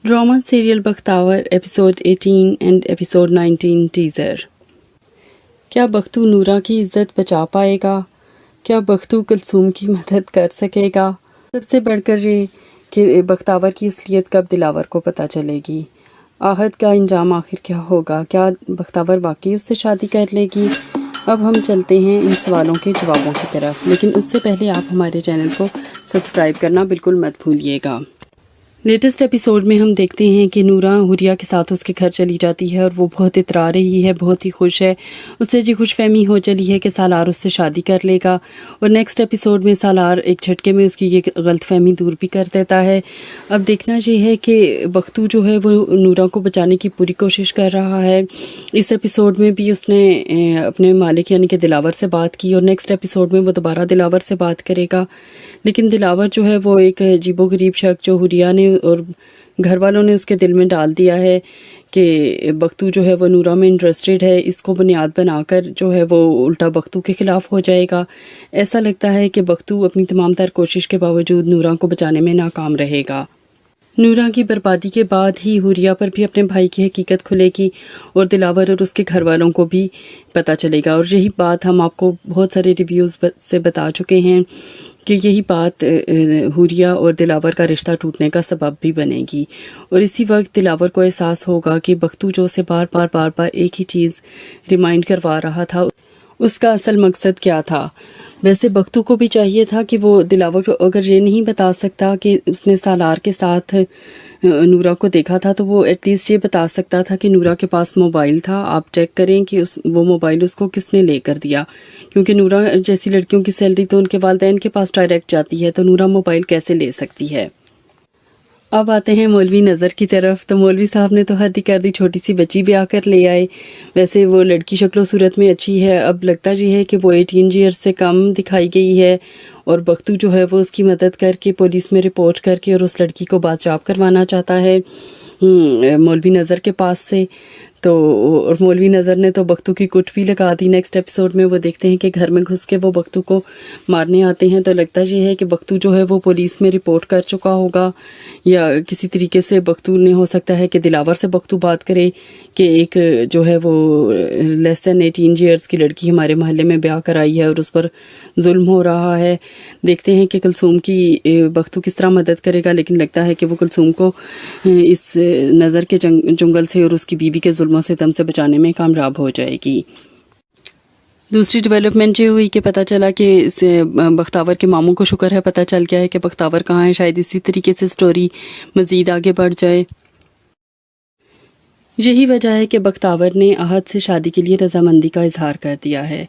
Drama serial Bakhtawar episode 18 and episode 19 teaser. क्या बख्तू नूरा की इज़्ज़त बचा पाएगा? क्या बख्तू कुलसूम की मदद कर सकेगा? सबसे बढ़कर ये कि बख्तावर की असलियत कब दिलावर को पता चलेगी? आहत का अंजाम आखिर क्या होगा? क्या बख्तावर वाकई उससे शादी कर लेगी? अब हम चलते हैं इन सवालों के जवाबों की तरफ, लेकिन उससे पहले आप हमारे चैनल को सब्सक्राइब करना बिल्कुल मत भूलिएगा। लेटेस्ट एपिसोड में हम देखते हैं कि नूरा हुरिया के साथ उसके घर चली जाती है और वो बहुत इतरा रही है, बहुत ही खुश है। उससे जी खुशफहमी हो चली है कि सालार उससे शादी कर लेगा। और नेक्स्ट एपिसोड में सालार एक झटके में उसकी ये गलतफहमी दूर भी कर देता है। अब देखना ये है कि बख्तू जो है वो नूरा को बचाने की पूरी कोशिश कर रहा है। इस एपिसोड में भी उसने अपने मालिक यानी कि दिलावर से बात की और नेक्स्ट एपिसोड में वो दोबारा दिलावर से बात करेगा। लेकिन दिलावर जो है वो एक अजीबोगरीब शक जो हुरिया ने और घर वालों ने उसके दिल में डाल दिया है कि बख्तू जो है वो नूरा में इंटरेस्टेड है, इसको बुनियाद बनाकर जो है वो उल्टा बख्तू के ख़िलाफ़ हो जाएगा। ऐसा लगता है कि बख्तू अपनी तमाम तर कोशिश के बावजूद नूरा को बचाने में नाकाम रहेगा। नूरा की बर्बादी के बाद ही हुरिया पर भी अपने भाई की हकीकत खुलेगी और दिलावर और उसके घर वालों को भी पता चलेगा। और यही बात हम आपको बहुत सारे रिव्यूज़ से बता चुके हैं कि यही बात हुरिया और दिलावर का रिश्ता टूटने का सबब भी बनेगी। और इसी वक्त दिलावर को एहसास होगा कि बख्तू जो उसे बार बार एक ही चीज़ रिमाइंड करवा रहा था, उसका असल मकसद क्या था। वैसे बख्तू को भी चाहिए था कि वो दिलावर को अगर ये नहीं बता सकता कि उसने सालार के साथ नूरा को देखा था, तो वो एटलीस्ट ये बता सकता था कि नूरा के पास मोबाइल था। आप चेक करें कि वो मोबाइल उसको किसने लेकर दिया, क्योंकि नूरा जैसी लड़कियों की सैलरी तो उनके वालिदैन के पास डायरेक्ट जाती है, तो नूरा मोबाइल कैसे ले सकती है। अब आते हैं मौलवी नज़र की तरफ। तो मौलवी साहब ने तो हद ही कर दी, छोटी सी बच्ची भी आकर ले आए। वैसे वो लड़की शक्लो सूरत में अच्छी है, अब लगता ये है कि वो 18 ईयर्स से कम दिखाई गई है। और बख्तू जो है वो उसकी मदद करके पुलिस में रिपोर्ट करके और उस लड़की को बादशाह करवाना चाहता है मौलवी नज़र के पास से। तो और मौलवी नज़र ने तो बख्तू की कुट भी लगा दी। नेक्स्ट एपिसोड में वो देखते हैं कि घर में घुस के वो बख्तू को मारने आते हैं। तो लगता ये है कि बख्तू जो है वो पुलिस में रिपोर्ट कर चुका होगा, या किसी तरीके से बख्तू ने हो सकता है कि दिलावर से बख्तू बात करे कि एक जो है वो लेस दैन 18 ईयर्स की लड़की हमारे महल्ले में ब्याह कराई है और उस पर जुल्म हो रहा है। देखते हैं कि कुलसूम की बख्तू किस तरह मदद करेगा, लेकिन लगता है कि वो कुलसूम को इस नज़र के जंगल से और उसकी बीवी के जुल्मों से दम से बचाने में कामयाब हो जाएगी। दूसरी डेवलपमेंट ये हुई कि पता चला कि बख्तावर के मामू को शुक्र है पता चल गया है कि बख्तावर कहाँ है। शायद इसी तरीके से स्टोरी मज़ीद आगे बढ़ जाए। यही वजह है कि बख्तावर ने आहद से शादी के लिए रजामंदी का इजहार कर दिया है।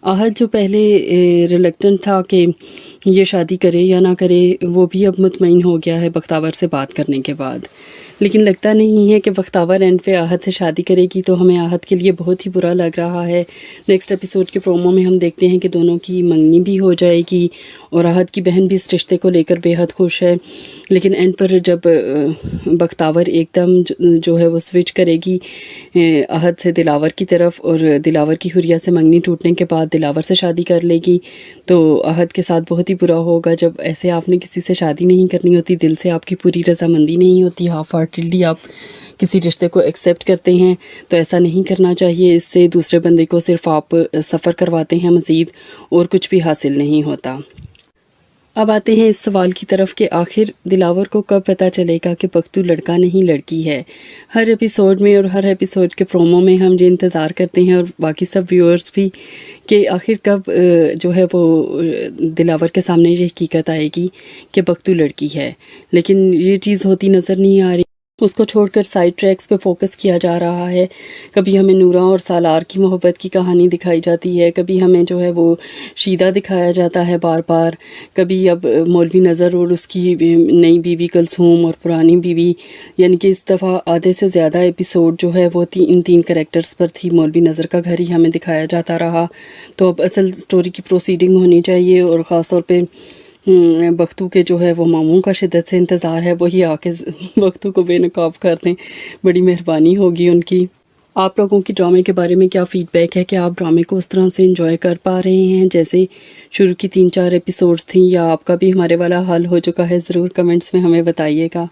आहद जो पहले रिलक्टेंट था कि ये शादी करे या ना करे, वो भी अब मुतमईन हो गया है बख्तावर से बात करने के बाद। लेकिन लगता नहीं है कि बख्तावर एंड पे आहद से शादी करेगी, तो हमें आहद के लिए बहुत ही बुरा लग रहा है। नेक्स्ट एपिसोड के प्रोमो में हम देखते हैं कि दोनों की मंगनी भी हो जाएगी और आहद की बहन भी इस रिश्ते को लेकर बेहद खुश है। लेकिन एंड पर जब बख्तावर एकदम जो है वो स्विच करेगी आहद से दिलावर की तरफ और दिलावर की हुरिया से मंगनी टूटने के बाद दिलावर से शादी कर लेगी, तो आहद के साथ बहुत ही बुरा होगा। जब ऐसे आपने किसी से शादी नहीं करनी होती, दिल से आपकी पूरी रजामंदी नहीं होती, हाफ हार्टेडली आप किसी रिश्ते को एक्सेप्ट करते हैं, तो ऐसा नहीं करना चाहिए। इससे दूसरे बंदे को सिर्फ आप सफ़र करवाते हैं मज़ीद, और कुछ भी हासिल नहीं होता। अब आते हैं इस सवाल की तरफ कि आखिर दिलावर को कब पता चलेगा कि बख्तू लड़का नहीं लड़की है। हर एपिसोड में और हर एपिसोड के प्रोमो में हम ये इंतज़ार करते हैं और बाकी सब व्यूअर्स भी कि आखिर कब जो है वो दिलावर के सामने ये हकीकत आएगी कि बख्तू लड़की है। लेकिन ये चीज़ होती नज़र नहीं आ रही, उसको छोड़कर साइड ट्रैक्स पे फोकस किया जा रहा है। कभी हमें नूरा और सालार की मोहब्बत की कहानी दिखाई जाती है, कभी हमें जो है वो शीदा दिखाया जाता है बार बार, कभी अब मौलवी नज़र और उसकी नई बीवी कुलसूम और पुरानी बीवी, यानी कि इस दफ़ा आधे से ज़्यादा एपिसोड जो है वो इन तीन कैरेक्टर्स पर थी। मौलवी नज़र का घर ही हमें दिखाया जाता रहा। तो अब असल स्टोरी की प्रोसीडिंग होनी चाहिए और ख़ास तौर पर बख्तू के जो है वो मामू का शिद्दत से इंतज़ार है, वही आके बख्तू को बेनकाब कर दें, बड़ी मेहरबानी होगी उनकी। आप लोगों की ड्रामे के बारे में क्या फ़ीडबैक है? कि आप ड्रामे को उस तरह से एंजॉय कर पा रहे हैं जैसे शुरू की 3-4 एपिसोड्स थी, या आपका भी हमारे वाला हाल हो चुका है? ज़रूर कमेंट्स में हमें बताइएगा।